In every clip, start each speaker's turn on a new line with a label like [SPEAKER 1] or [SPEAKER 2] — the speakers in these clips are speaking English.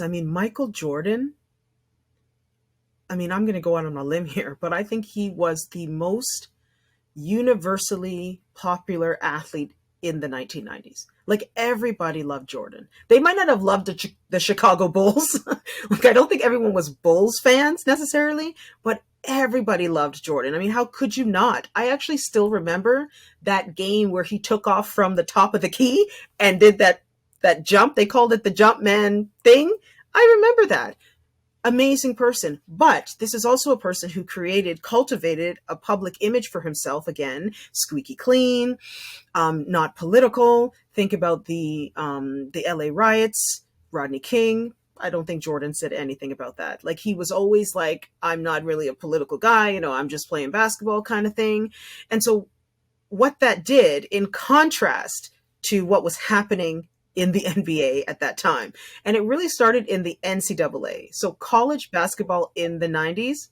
[SPEAKER 1] I mean, Michael Jordan, I mean, I'm going to go out on a limb here, but I think he was the most universally popular athlete in the 1990s. Like everybody loved Jordan. They might not have loved the Chicago Bulls. Like I don't think everyone was Bulls fans necessarily, but everybody loved Jordan. I mean, how could you not? I actually still remember that game where he took off from the top of the key and did that jump. They called it the jump man thing. I remember that. Amazing person. But this is also a person who cultivated a public image for himself. Again, squeaky clean, not political. Think about the LA riots, Rodney King. I don't think Jordan said anything about that. Like he was always like, I'm not really a political guy, I'm just playing basketball kind of thing. And so what that did in contrast to what was happening in the NBA at that time. And it really started in the NCAA. So college basketball in the 90s,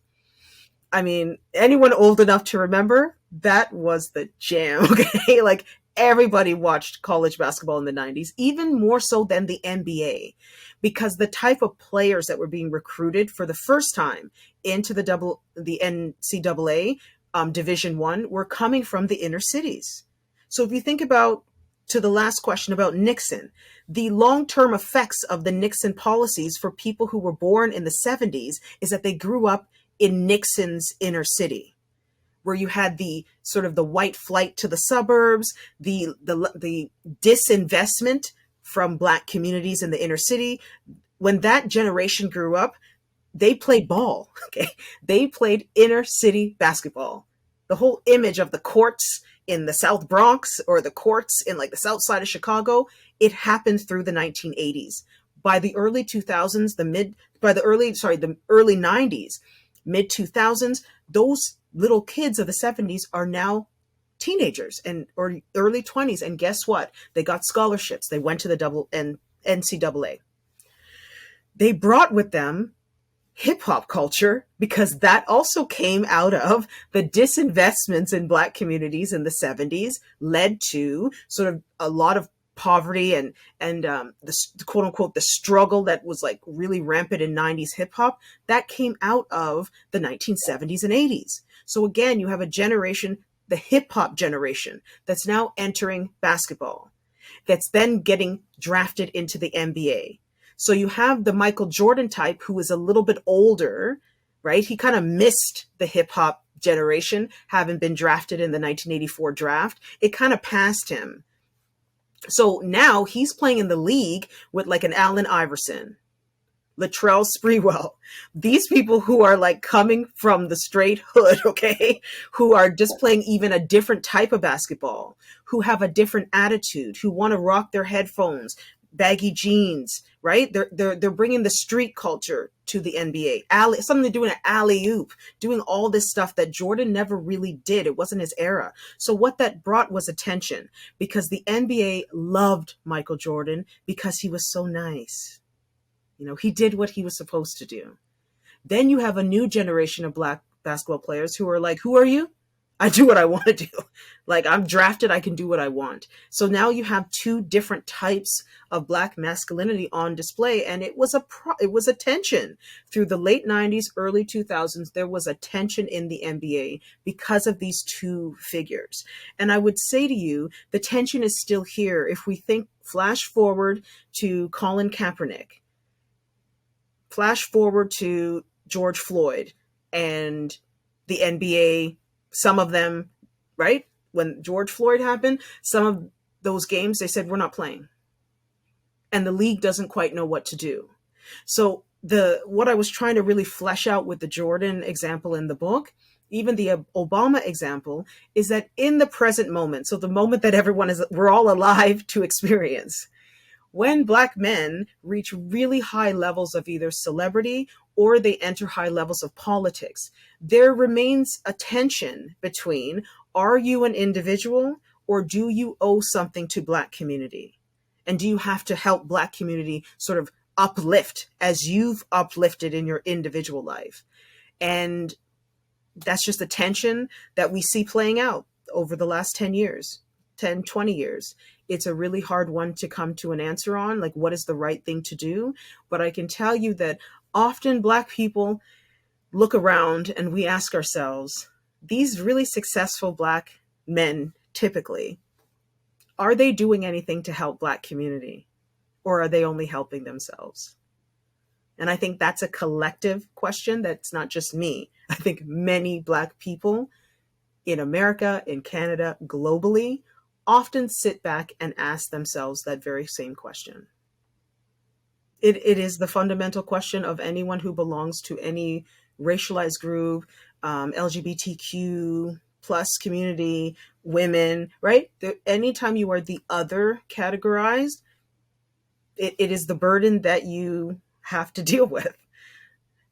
[SPEAKER 1] I mean, anyone old enough to remember, that was the jam, okay? Like everybody watched college basketball in the 90s, even more so than the NBA, because the type of players that were being recruited for the first time into the NCAA Division One were coming from the inner cities. So if you think about to the last question about Nixon, the long-term effects of the Nixon policies for people who were born in the 70s is that they grew up in Nixon's inner city, where you had the sort of the white flight to the suburbs, the disinvestment from Black communities in the inner city. When that generation grew up, they played ball. Okay, they played inner city basketball. The whole image of the courts in the South Bronx or the courts in like the South Side of Chicago, it happened through the 1980s. By the early 2000s, the early 90s, mid 2000s, those little kids of the 70s are now teenagers and or early 20s, and guess what? They got scholarships. They went to the NCAA. They brought with them hip hop culture because that also came out of the disinvestments in Black communities in the 70s, led to sort of a lot of poverty and the quote unquote the struggle that was like really rampant in 90s hip hop that came out of the 1970s and 80s. So again, you have a generation, the hip hop generation, that's now entering basketball, that's then getting drafted into the NBA. So you have the Michael Jordan type who is a little bit older, right? He kind of missed the hip hop generation, having been drafted in the 1984 draft. It kind of passed him. So now he's playing in the league with like an Allen Iverson, Latrell Sprewell, these people who are like coming from the straight hood, okay, who are just playing even a different type of basketball, who have a different attitude, who want to rock their headphones, baggy jeans, right? They're bringing the street culture to the NBA. Something to do an alley oop, doing all this stuff that Jordan never really did. It wasn't his era. So what that brought was attention because the NBA loved Michael Jordan because he was so nice. He did what he was supposed to do. Then you have a new generation of Black basketball players who are like, who are you? I do what I want to do. Like I'm drafted, I can do what I want. So now you have two different types of Black masculinity on display, and it was a tension through the late 90s, early 2000s. There was a tension in the NBA because of these two figures. And I would say to you, the tension is still here. If we think flash forward to Colin Kaepernick, flash forward to George Floyd and the NBA, some of them, right? When George Floyd happened, some of those games, they said, we're not playing. And the league doesn't quite know what to do. So what I was trying to really flesh out with the Jordan example in the book, even the Obama example, is that in the present moment, so the moment that we're all alive to experience, when Black men reach really high levels of either celebrity or they enter high levels of politics, there remains a tension between, are you an individual or do you owe something to Black community? And do you have to help Black community sort of uplift as you've uplifted in your individual life? And that's just a tension that we see playing out over the last 10 years, 10, 20 years It's a really hard one to come to an answer on, like what is the right thing to do. But I can tell you that often Black people look around and we ask ourselves, these really successful Black men typically, are they doing anything to help Black community, or are they only helping themselves? And I think that's a collective question. That's not just me. I think many Black people in America, in Canada, globally, often sit back and ask themselves that very same question. It is the fundamental question of anyone who belongs to any racialized group, LGBTQ plus community, women, right? Anytime you are the other categorized, it is the burden that you have to deal with.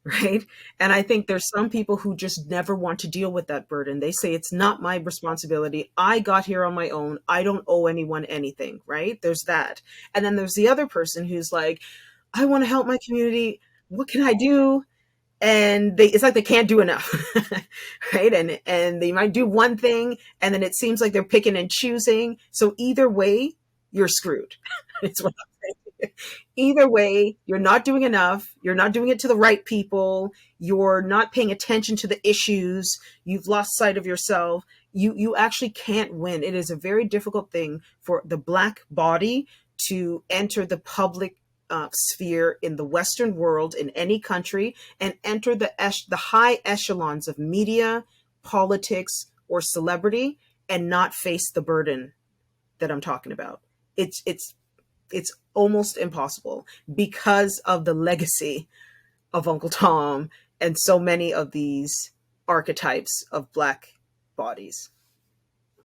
[SPEAKER 1] Right. And I think there's some people who just never want to deal with that burden. They say, it's not my responsibility. I got here on my own. I don't owe anyone anything. Right. There's that. And then there's the other person who's like, I want to help my community. What can I do? And it's like they can't do enough. Right. And they might do one thing and then it seems like they're picking and choosing. So either way, you're screwed. It's what either way, you're not doing enough. You're not doing it to the right people. You're not paying attention to the issues. You've lost sight of yourself. You actually can't win. It is a very difficult thing for the Black body to enter the public sphere in the Western world, in any country, and enter the high echelons of media, politics, or celebrity, and not face the burden that I'm talking about. It's almost impossible because of the legacy of Uncle Tom and so many of these archetypes of Black bodies.